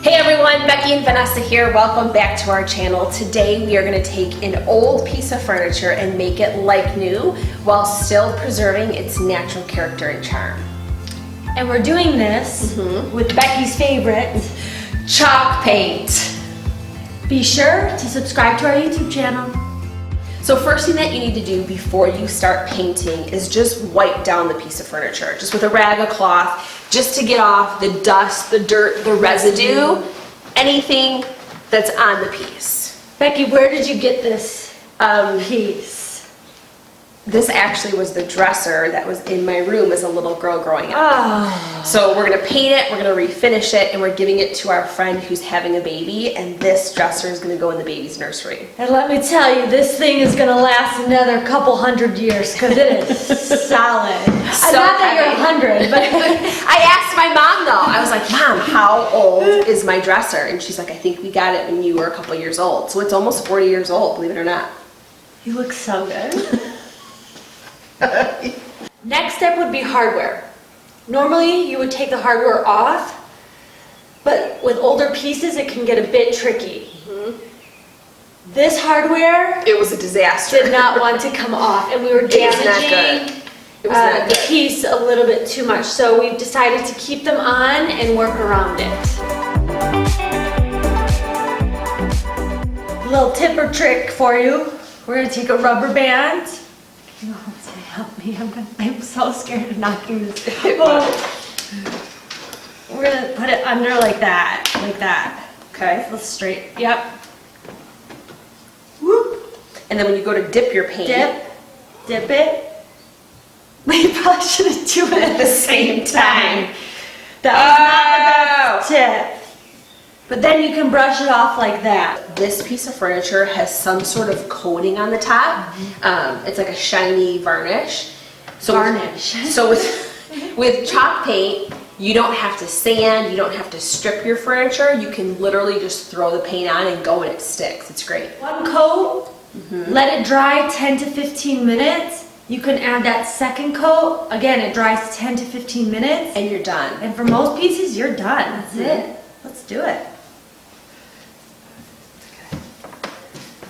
Hey everyone, Becky and Vanessa here. Welcome back to our channel. Today we are going to take an old piece of furniture and make it like new while still preserving its natural character and charm. And we're doing this with Becky's favorite, chalk paint. Be sure to subscribe to our YouTube channel. So first thing that you need to do before you start painting is just wipe down the piece of furniture, just with a rag or cloth, just to get off the dust, the dirt, the residue, anything that's on the piece. Becky, where did you get this piece? This actually was the dresser that was in my room as a little girl growing up. Oh. So we're gonna paint it, we're gonna refinish it, and we're giving it to our friend who's having a baby, and this dresser is gonna go in the baby's nursery. And let me tell you, this thing is gonna last another couple hundred years because it is solid. So Not that you're 100, but I asked my mom though, I was like, Mom, how old is my dresser? And she's like, I think we got it when you were a couple years old. So it's almost 40 years old, believe it or not. you look so good. Next step would be hardware. Normally you would take the hardware off, but with older pieces it can get a bit tricky. This hardware, It was a disaster. did not want to come off, and we were damaging the piece a little bit too much. So we've decided to keep them on and work around it. Little tip or trick for you. We're gonna take a rubber band. You know, help me. I'm so scared of knocking this down. We're gonna put it under like that. Okay. Let's straight. Yep. Whoop. And then when you go to dip your paint, Dip it. We probably shouldn't do it at the same time. That was not the best tip. But then you can brush it off like that. This piece of furniture has some sort of coating on the top. It's like a shiny varnish. So with chalk paint, you don't have to sand, you don't have to strip your furniture. You can literally just throw the paint on and go and it sticks. It's great. One coat, let it dry 10 to 15 minutes. You can add that second coat. Again, it dries 10 to 15 minutes. And you're done. And for most pieces, you're done. That's it. Let's do it.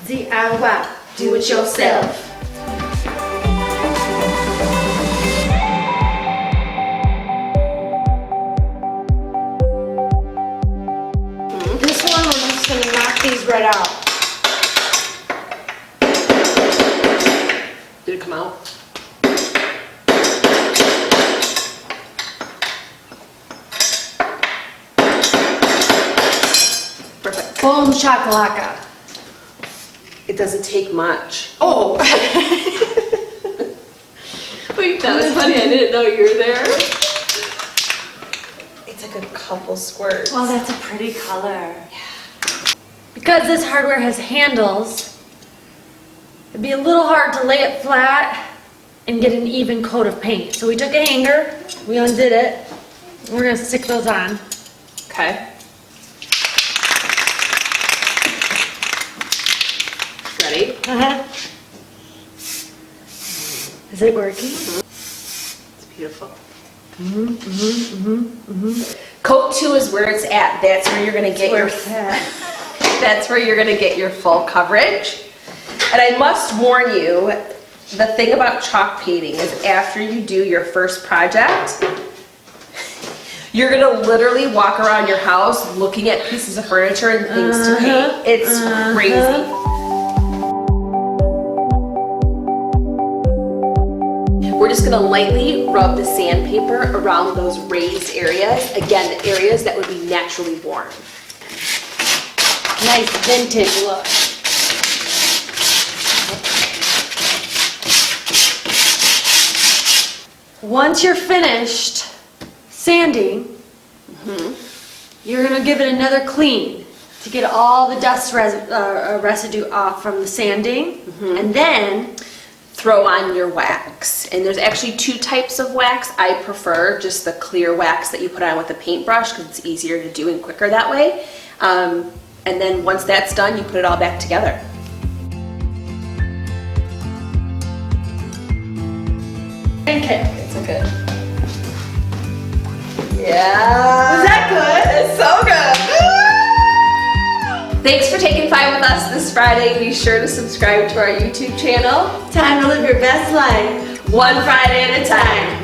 DIY. Do it yourself. This one, we're just going to knock these right out. Did it come out? Perfect. Boom shakalaka. It doesn't take much. Oh! Wait, that was funny. I didn't know you were there. It's like a couple squirts. Oh, that's a pretty color. Yeah. Because this hardware has handles, it'd be a little hard to lay it flat and get an even coat of paint. So we took a hanger, we undid it, and we're going to stick those on. Okay. Ready? Is it working? It's beautiful. Coat 2 is where it's at. That's where you're gonna get that's where you're gonna get your full coverage. And I must warn you, the thing about chalk painting is after you do your first project, you're gonna literally walk around your house looking at pieces of furniture and things to paint. It's crazy. We're just gonna lightly rub the sandpaper around those raised areas. Again, the areas that would be naturally worn. Nice vintage look. Once you're finished sanding, you're gonna give it another clean to get all the dust residue off from the sanding, and then throw on your wax. And there's actually 2 types of wax. I prefer just the clear wax that you put on with a paintbrush because it's easier to do and quicker that way. And then once that's done, you put it all back together. Okay. It's okay. Yeah. Was that good? It's so good. Thanks for taking 5 with us this Friday. Be sure to subscribe to our YouTube channel. Time to live your best life. One Friday at a time.